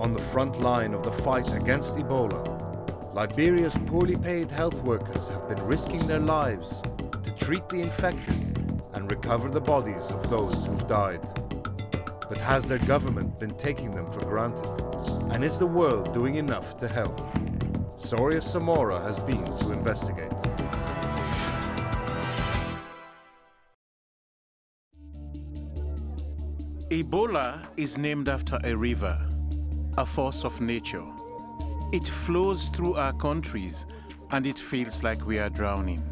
On the front line of the fight against Ebola, Liberia's poorly paid health workers have been risking their lives to treat the infected and recover the bodies of those who've died. But has their government been taking them for granted? And is the world doing enough to help? Sorious Samura has been to investigate. Ebola is named after a river, a force of nature. It flows through our countries and it feels like we are drowning.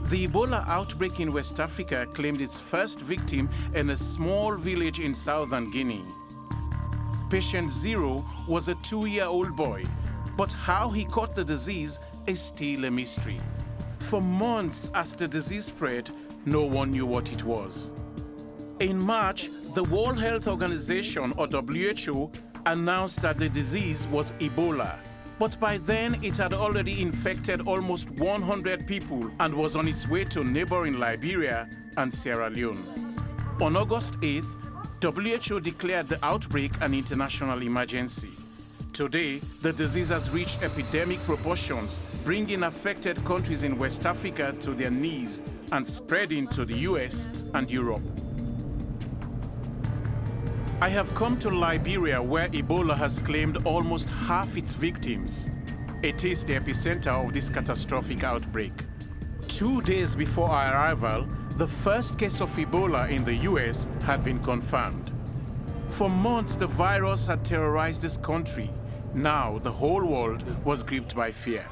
The Ebola outbreak in West Africa claimed its first victim in a small village in southern Guinea. Patient 0 was a 2-year-old boy, but how he caught the disease is still a mystery. For months as the disease spread, no one knew what it was. In March, the World Health Organization, or WHO, announced that the disease was Ebola. But by then, it had already infected almost 100 people and was on its way to neighboring Liberia and Sierra Leone. On August 8th, WHO declared the outbreak an international emergency. Today, the disease has reached epidemic proportions, bringing affected countries in West Africa to their knees and spreading to the US and Europe. I have come to Liberia, where Ebola has claimed almost half its victims. It is the epicenter of this catastrophic outbreak. 2 days before our arrival, the first case of Ebola in the US had been confirmed. For months, the virus had terrorized this country. Now, the whole world was gripped by fear.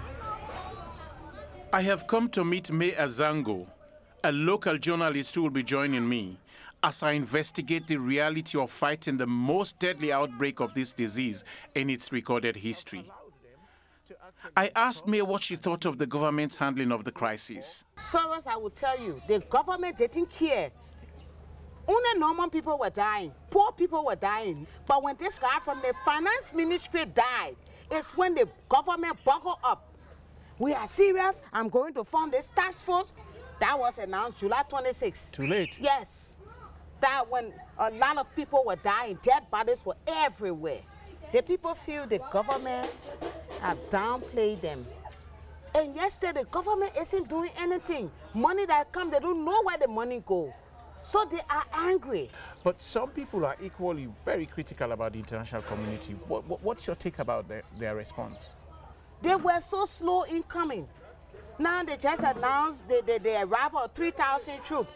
I have come to meet Azango, a local journalist who will be joining me as I investigate the reality of fighting the most deadly outbreak of this disease in its recorded history. I asked May what she thought of the government's handling of the crisis. Sorious, I will tell you, the government didn't care. Only normal people were dying, poor people were dying. But when this guy from the finance ministry died, it's when the government buckled up. We are serious, I'm going to form this task force. That was announced July 26th. Too late? Yes. That when a lot of people were dying, dead bodies were everywhere. The people feel the government have downplayed them. And yesterday, the government isn't doing anything. Money that comes, they don't know where the money goes. So they are angry. But some people are equally very critical about the international community. What's your take about their response? They were so slow in coming. Now they just announced the arrival of 3,000 troops.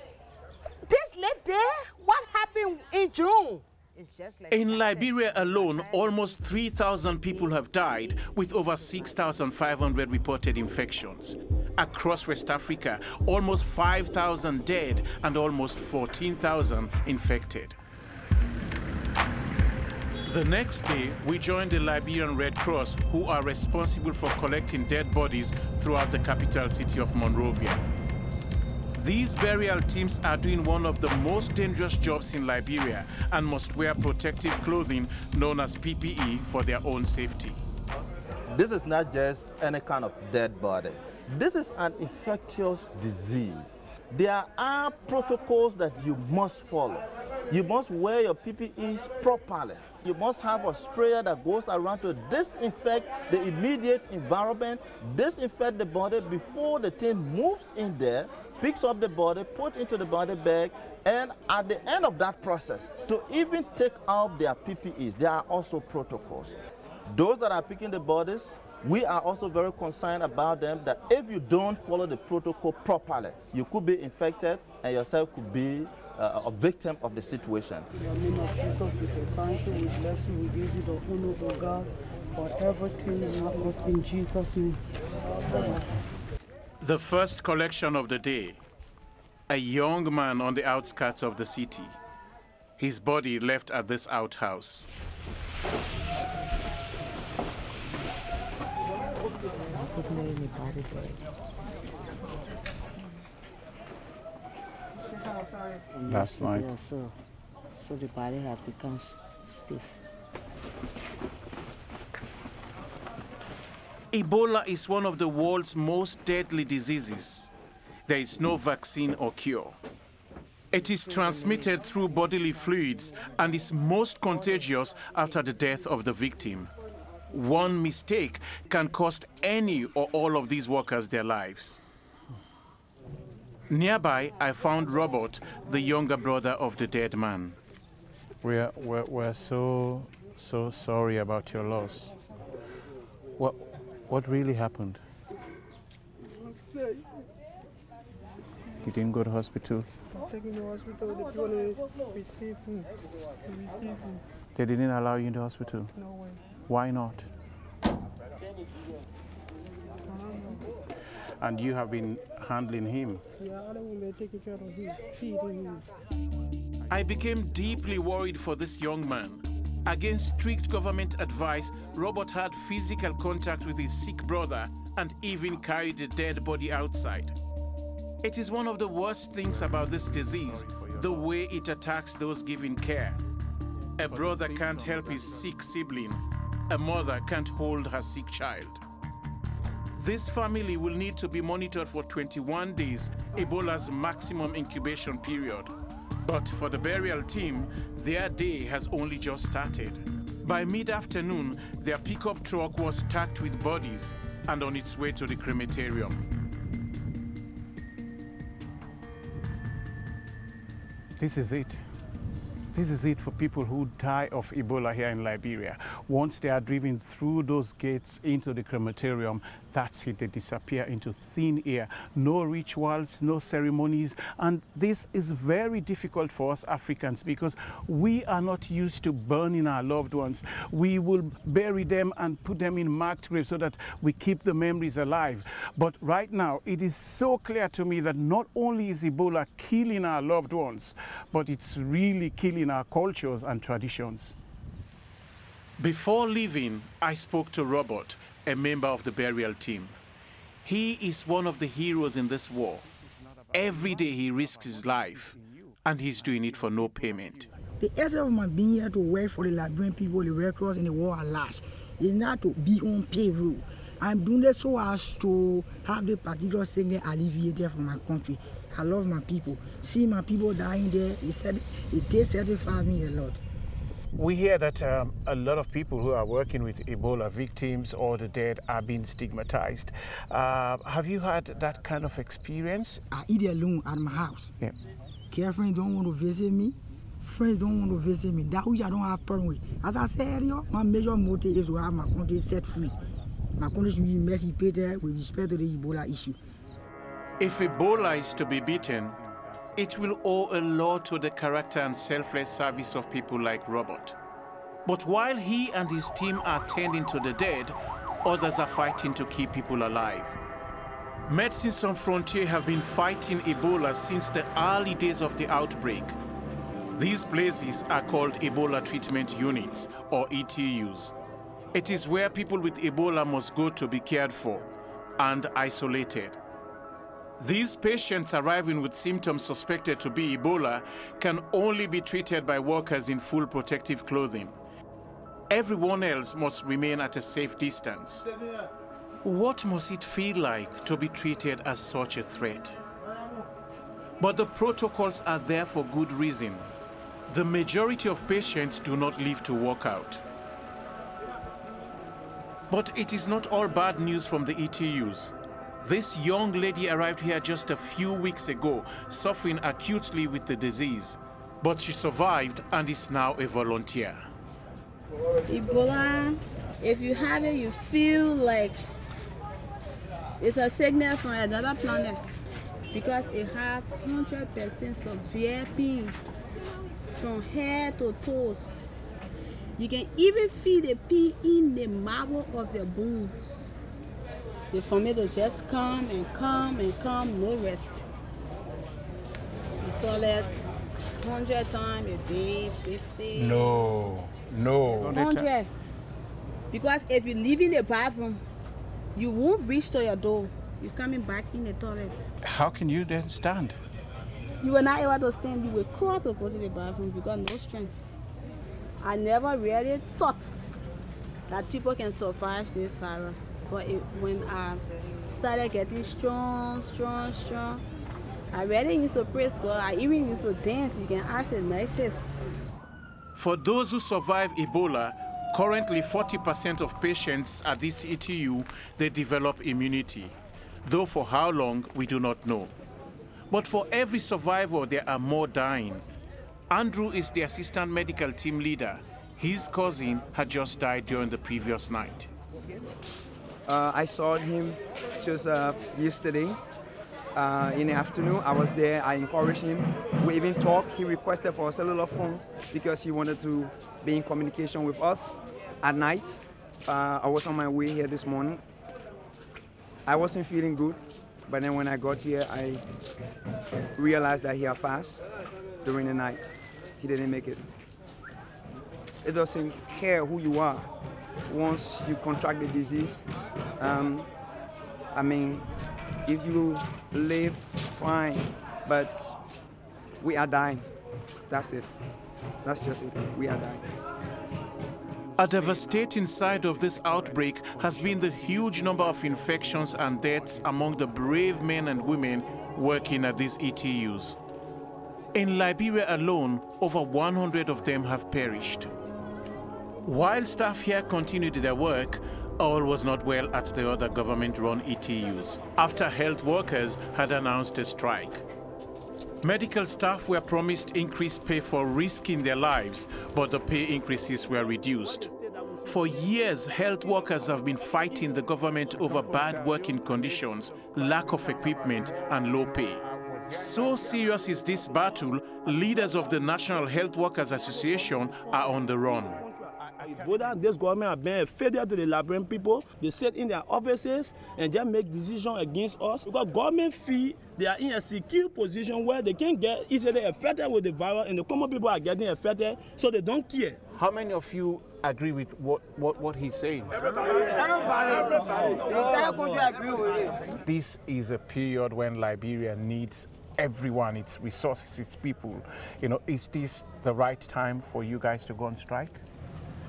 This late day, what happened in June? It's just like in Liberia alone, almost 3,000 people have died, with over 6,500 reported infections. Across West Africa, almost 5,000 dead and almost 14,000 infected. The next day, we joined the Liberian Red Cross, who are responsible for collecting dead bodies throughout the capital city of Monrovia. These burial teams are doing one of the most dangerous jobs in Liberia and must wear protective clothing known as PPE for their own safety. This is not just any kind of dead body. This is an infectious disease. There are protocols that you must follow. You must wear your PPEs properly. You must have a sprayer that goes around to disinfect the immediate environment, disinfect the body before the team moves in there, picks up the body, put into the body bag, and at the end of that process, to even take out their PPEs, there are also protocols. Those that are picking the bodies, we are also very concerned about them, that if you don't follow the protocol properly, you could be infected and yourself could be a victim of the situation. In the name of Jesus, we say thank you, we bless you, we give you the honor, O God, for everything you have us in Jesus' name. The first collection of the day, a young man on the outskirts of the city. His body left at this outhouse. Last night. Yeah, so the body has become stiff. Ebola is one of the world's most deadly diseases. There is no vaccine or cure. It is transmitted through bodily fluids and is most contagious after the death of the victim. One mistake can cost any or all of these workers their lives. Nearby, I found Robert, the younger brother of the dead man. We're so sorry about your loss. What really happened? You didn't go to hospital? I'm taking the hospital. The people receive me. They didn't allow you in the hospital? No way. Why not? And you have been handling him? Yeah, I don't want to take care of him, feeding him. I became deeply worried for this young man. Against strict government advice, Robert had physical contact with his sick brother and even carried the dead body outside. It is one of the worst things about this disease, the way it attacks those giving care. A brother can't help his sick sibling. A mother can't hold her sick child. This family will need to be monitored for 21 days, Ebola's maximum incubation period. But for the burial team, their day has only just started. By mid-afternoon, their pickup truck was stacked with bodies and on its way to the crematorium. This is it. This is it for people who die of Ebola here in Liberia. Once they are driven through those gates into the crematorium, that's it, they disappear into thin air. No rituals, no ceremonies, and this is very difficult for us Africans because we are not used to burning our loved ones. We will bury them and put them in marked graves so that we keep the memories alive. But right now, it is so clear to me that not only is Ebola killing our loved ones, but it's really killing our cultures and traditions. Before leaving, I spoke to Robert, a member of the burial team. He is one of the heroes in this war. Every day he risks his life, and he's doing it for no payment. The essence of my being here to work for the Liberian people, the Red Cross in the war at large, is not to be on payroll. I'm doing this so as to have the particular sickness alleviated from my country. I love my people. See my people dying there, it satisfies me a lot. We hear that a lot of people who are working with Ebola victims or the dead are being stigmatized. Have you had that kind of experience? I eat alone at my house. Yeah. Girlfriends don't want to visit me. Friends don't want to visit me. That which I don't have problem with. As I said earlier, my major motive is to have my country set free. My country should be emancipated with respect to the Ebola issue. If Ebola is to be beaten, it will owe a lot to the character and selfless service of people like Robert. But while he and his team are tending to the dead, others are fighting to keep people alive. Medecins Sans Frontières have been fighting Ebola since the early days of the outbreak. These places are called Ebola Treatment Units, or ETUs. It is where people with Ebola must go to be cared for and isolated. These patients arriving with symptoms suspected to be Ebola can only be treated by workers in full protective clothing. Everyone else must remain at a safe distance. What must it feel like to be treated as such a threat? But the protocols are there for good reason. The majority of patients do not live to walk out. But it is not all bad news from the ETUs. This young lady arrived here just a few weeks ago, suffering acutely with the disease. But she survived and is now a volunteer. Ebola, if you have it, you feel like it's a sickness from another planet because it has 100% severe pain from head to toes. You can even feel the pain in the marrow of your bones. For me to just come and come and come, no rest. The toilet 100 times a day, 50. No. 100. Because if you leave in the bathroom, you won't reach to your door. You're coming back in the toilet. How can you then stand? You were not able to stand. You were called to go to the bathroom because no strength. I never really thought that people can survive this virus. But when I started getting strong, I really used to praise God. I even used to dance. You can ask the nurses. For those who survive Ebola, currently 40% of patients at this ETU, they develop immunity. Though for how long, we do not know. But for every survivor, there are more dying. Andrew is the assistant medical team leader. His cousin had just died during the previous night. I saw him just yesterday in the afternoon. I was there, I encouraged him. We even talked. He requested for a cellular phone because he wanted to be in communication with us at night. I was on my way here this morning. I wasn't feeling good, but then when I got here, I realized that he had passed during the night. He didn't make it. It doesn't care who you are. Once you contract the disease, I mean, if you live, fine, but we are dying. That's it. That's just it. We are dying. A devastating side of this outbreak has been the huge number of infections and deaths among the brave men and women working at these ETUs. In Liberia alone, over 100 of them have perished. While staff here continued their work, all was not well at the other government-run ETUs, after health workers had announced a strike. Medical staff were promised increased pay for risking their lives, but the pay increases were reduced. For years, health workers have been fighting the government over bad working conditions, lack of equipment, and low pay. So serious is this battle, leaders of the National Health Workers Association are on the run. This government have been a failure to the Liberian people. They sit in their offices and just make decisions against us. Because government feel they are in a secure position where they can get easily affected with the virus, and the common people are getting affected, so they don't care. How many of you agree with what he's saying? Everybody. The entire country agree with it. This is a period when Liberia needs everyone, its resources, its people. You know, is this the right time for you guys to go on strike?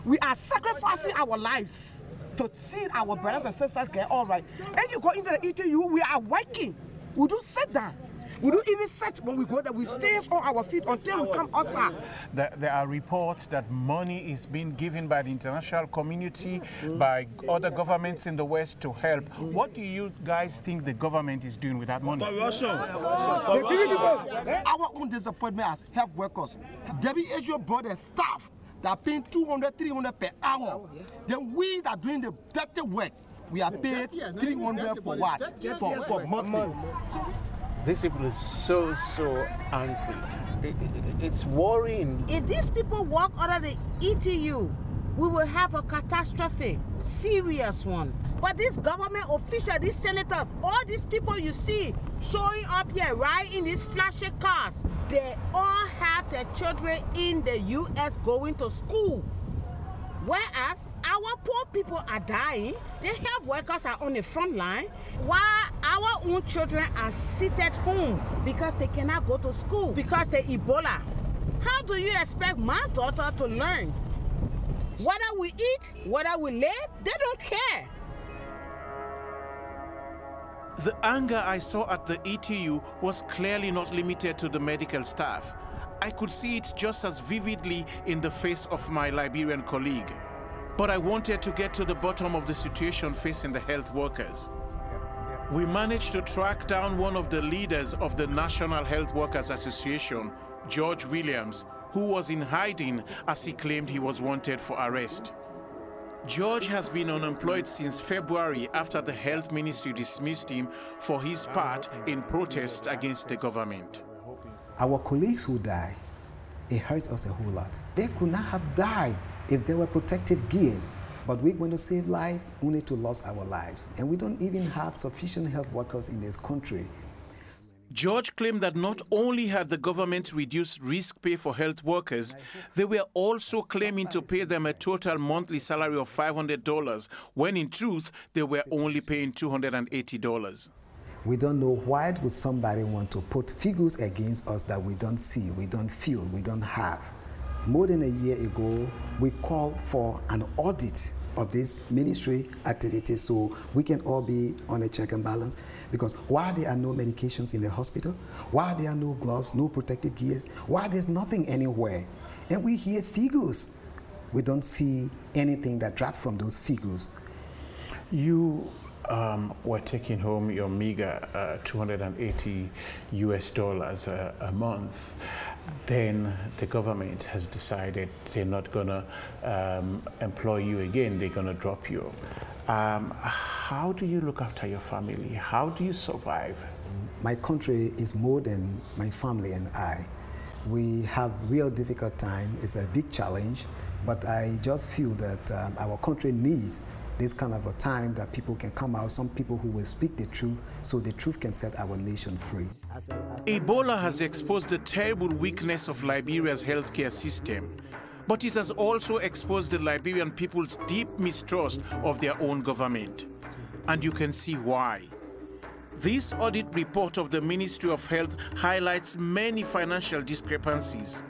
We are sacrificing our lives to see our brothers and sisters get all right. And you go into the ETU, we are working. We don't sit down. We don't even sit when we go there. We stay on our feet until we come outside. There are reports that money is being given by the international community, by other governments in the West to help. What do you guys think the government is doing with that money? Our own disappointment as health workers. WHO brought the staff that are paying 200, 300 per hour. Then we that are doing the dirty work, we are paid 300 for what? For monthly. These people are so angry. It's worrying. If these people walk out of the ETU, we will have a catastrophe, serious one. But these government officials, these senators, all these people you see showing up here, right in these flashy cars, they all have their children in the US going to school. Whereas our poor people are dying, the health workers are on the front line, while our own children are seated home because they cannot go to school because of Ebola. How do you expect my daughter to learn? Whether we eat, whether we live, they don't care. The anger I saw at the ETU was clearly not limited to the medical staff. I could see it just as vividly in the face of my Liberian colleague. But I wanted to get to the bottom of the situation facing the health workers. We managed to track down one of the leaders of the National Health Workers Association, George Williams, who was in hiding as he claimed he was wanted for arrest. George has been unemployed since February after the health ministry dismissed him for his part in protests against the government. Our colleagues who die, it hurts us a whole lot. They could not have died if there were protective gears, but we're going to save lives only to lose our lives. And we don't even have sufficient health workers in this country. George claimed that not only had the government reduced risk pay for health workers, they were also claiming to pay them a total monthly salary of $500, when in truth, they were only paying $280. We don't know why would somebody want to put figures against us that we don't see, we don't feel, we don't have. More than a year ago, we called for an audit of this ministry activities so we can all be on a check and balance. Because while there are no medications in the hospital, while there are no gloves, no protective gears, while there's nothing anywhere, and we hear figures, we don't see anything that dropped from those figures. You were taking home your meager $280 a month. Then the government has decided they're not going to employ you again, they're going to drop you. How do you look after your family? How do you survive? My country is more than my family and I. We have real difficult time. It's a big challenge, but I just feel that our country needs this kind of a time that people can come out, some people who will speak the truth, so the truth can set our nation free. Ebola has exposed the terrible weakness of Liberia's healthcare system, but it has also exposed the Liberian people's deep mistrust of their own government. And you can see why. This audit report of the Ministry of Health highlights many financial discrepancies.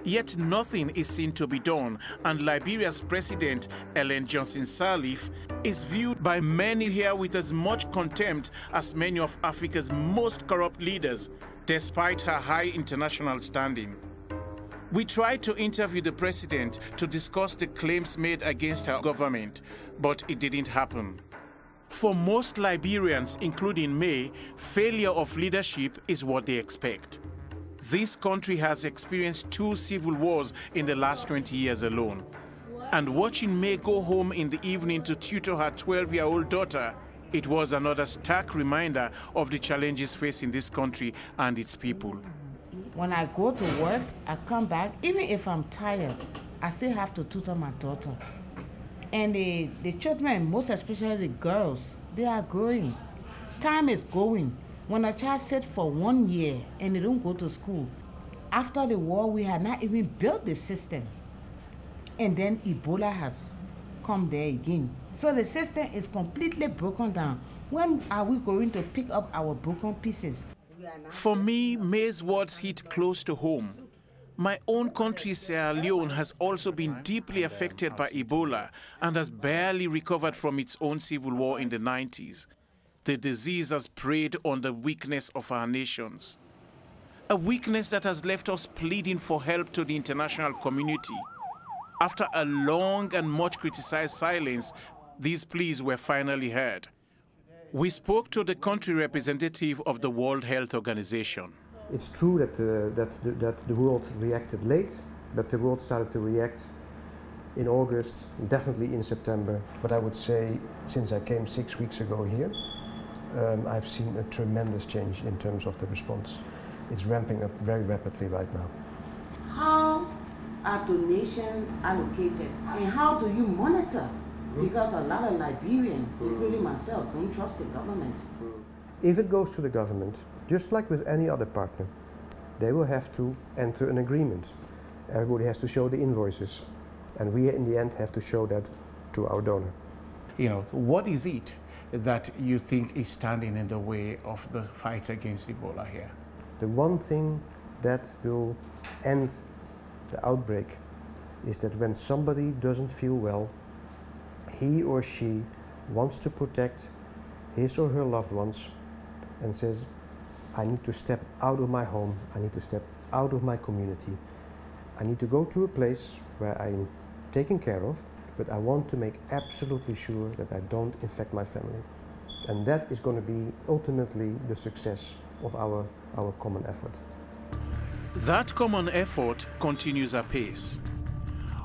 Yet nothing is seen to be done, and Liberia's president, Ellen Johnson Sirleaf, is viewed by many here with as much contempt as many of Africa's most corrupt leaders, despite her high international standing. We tried to interview the president to discuss the claims made against her government, but it didn't happen. For most Liberians, including May, failure of leadership is what they expect. This country has experienced 2 civil wars in the last 20 years alone. And watching May go home in the evening to tutor her 12-year-old daughter, it was another stark reminder of the challenges facing this country and its people. When I go to work, I come back, even if I'm tired, I still have to tutor my daughter. And the children, most especially the girls, they are growing. Time is going. When a child sits for 1 year and they don't go to school, after the war, we had not even built the system. And then Ebola has come there again. So the system is completely broken down. When are we going to pick up our broken pieces? For me, May's words hit close to home. My own country, Sierra Leone, has also been deeply affected by Ebola and has barely recovered from its own civil war in the 90s. The disease has preyed on the weakness of our nations. A weakness that has left us pleading for help to the international community. After a long and much criticized silence, these pleas were finally heard. We spoke to the country representative of the World Health Organization. It's true that the world reacted late, but the world started to react in August, definitely in September. But I would say, since I came 6 weeks ago here, I've seen a tremendous change in terms of the response. It's ramping up very rapidly right now. How are donations allocated and how do you monitor? Because a lot of Liberians, including myself, don't trust the government. If it goes to the government, just like with any other partner, they will have to enter an agreement. Everybody has to show the invoices, and we in the end have to show that to our donor. You know, what is it that you think is standing in the way of the fight against Ebola here? The one thing that will end the outbreak is that when somebody doesn't feel well, he or she wants to protect his or her loved ones and says, I need to step out of my home, I need to step out of my community, I need to go to a place where I'm taken care of, but I want to make absolutely sure that I don't infect my family. And that is going to be ultimately the success of our common effort. That common effort continues apace.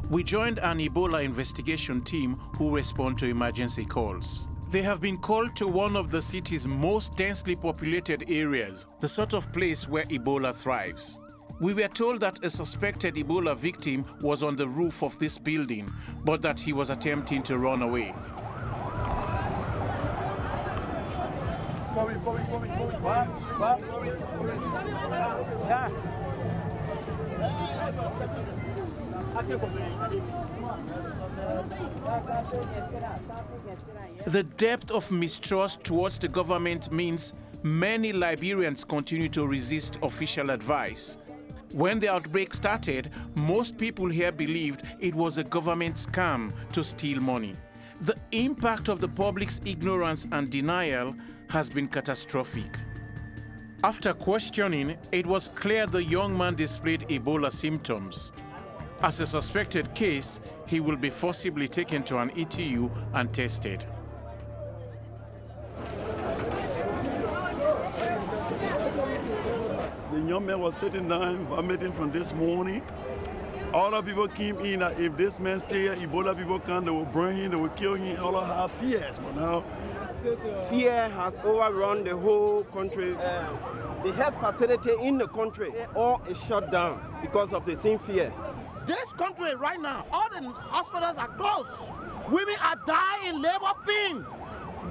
We joined an Ebola investigation team who respond to emergency calls. They have been called to one of the city's most densely populated areas, the sort of place where Ebola thrives. We were told that a suspected Ebola victim was on the roof of this building, but that he was attempting to run away. The depth of mistrust towards the government means many Liberians continue to resist official advice. When the outbreak started, most people here believed it was a government scam to steal money. The impact of the public's ignorance and denial has been catastrophic. After questioning, it was clear the young man displayed Ebola symptoms. As a suspected case, he will be forcibly taken to an ETU and tested. The young man was sitting down, vomiting from this morning. Other people came in that if this man stay here, Ebola people come, they will bring him, they will kill him. All of have fears, but now fear has overrun the whole country. The health facility in the country all is shut down because of the same fear. This country right now, all the hospitals are closed. Women are dying in labor pain.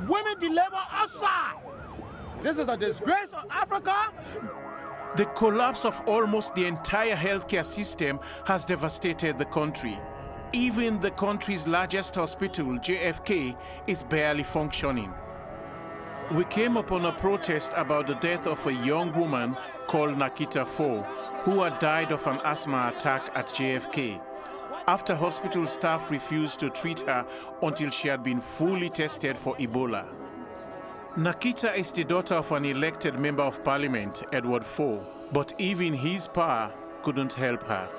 Women deliver outside. This is a disgrace of Africa. The collapse of almost the entire healthcare system has devastated the country. Even the country's largest hospital, JFK, is barely functioning. We came upon a protest about the death of a young woman called Nakita Fo, who had died of an asthma attack at JFK, after hospital staff refused to treat her until she had been fully tested for Ebola. Nakita is the daughter of an elected member of parliament, Edward Fo, but even his power couldn't help her.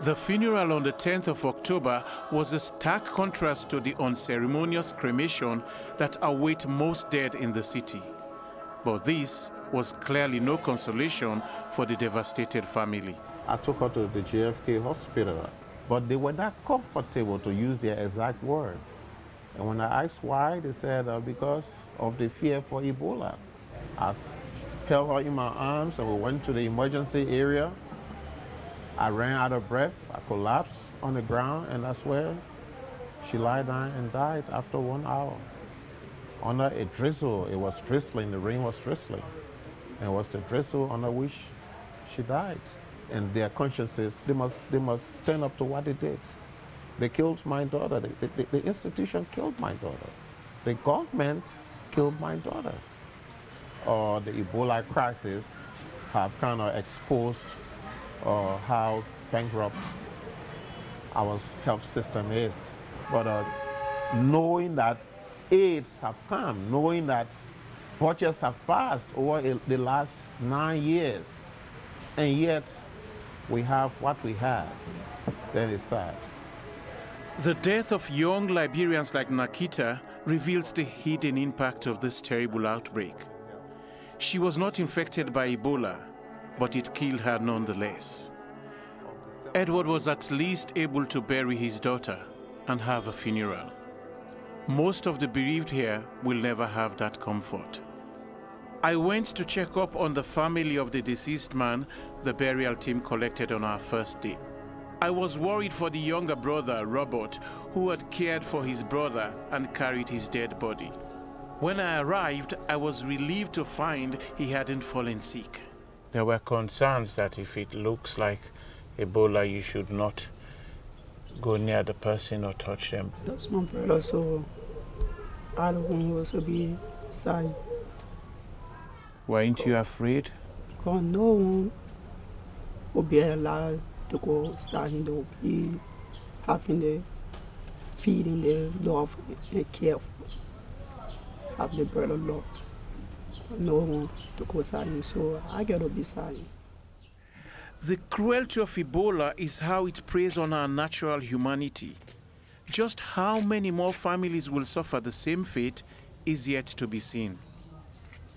The funeral on the 10th of October was a stark contrast to the unceremonious cremation that await most dead in the city. But this was clearly no consolation for the devastated family. I took her to the JFK hospital, but they were not comfortable to use their exact word. And when I asked why, they said because of the fear for Ebola. I held her in my arms and we went to the emergency area. I ran out of breath, I collapsed on the ground, and that's where she lied down and died after 1 hour. Under a drizzle, it was drizzling, the rain was drizzling. And it was the drizzle under which she died. And their consciences, they must stand up to what they did. They killed my daughter. The institution killed my daughter. The government killed my daughter. The Ebola crisis have kind of exposed how bankrupt our health system is. But knowing that AIDS have come, knowing that budgets have passed over the last 9 years, and yet we have what we have, then it's sad. The death of young Liberians like Nakita reveals the hidden impact of this terrible outbreak. She was not infected by Ebola, but it killed her nonetheless. Edward was at least able to bury his daughter and have a funeral. Most of the bereaved here will never have that comfort. I went to check up on the family of the deceased man the burial team collected on our first day. I was worried for the younger brother, Robert, who had cared for his brother and carried his dead body. When I arrived, I was relieved to find he hadn't fallen sick. There were concerns that if it looks like Ebola, you should not go near the person or touch them. That's my brother, so I don't want to be sad. Weren't you afraid? Because no one will be allowed to go outside and they'll be having the feeding the love and care. Have the brother love. No one to go silent, so I gotta be silent. The cruelty of Ebola is how it preys on our natural humanity. Just how many more families will suffer the same fate is yet to be seen.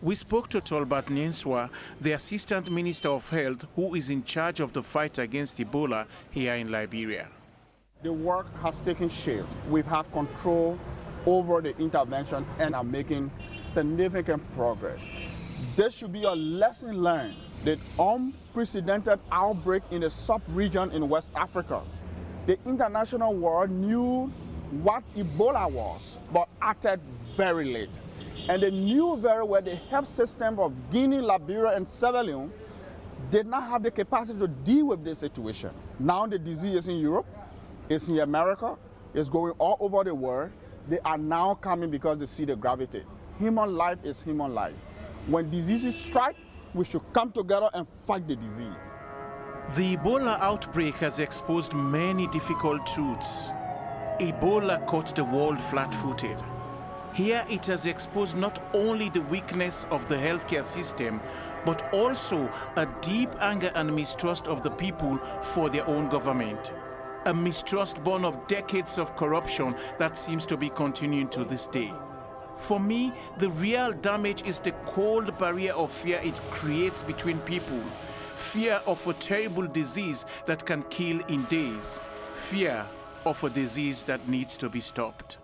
We spoke to Tolbert Nyenswa, the Assistant Minister of Health, who is in charge of the fight against Ebola here in Liberia. The work has taken shape. We have control over the intervention and are making significant progress. There should be a lesson learned. The unprecedented outbreak in the sub-region in West Africa. The international world knew what Ebola was, but acted very late. And they knew very well the health system of Guinea, Liberia, and Sierra Leone did not have the capacity to deal with this situation. Now the disease is in Europe, it's in America, it's going all over the world. They are now coming because they see the gravity. Human life is human life. When diseases strike, we should come together and fight the disease. The Ebola outbreak has exposed many difficult truths. Ebola caught the world flat-footed. Here it has exposed not only the weakness of the healthcare system, but also a deep anger and mistrust of the people for their own government. A mistrust born of decades of corruption that seems to be continuing to this day. For me, the real damage is the cold barrier of fear it creates between people. Fear of a terrible disease that can kill in days. Fear of a disease that needs to be stopped.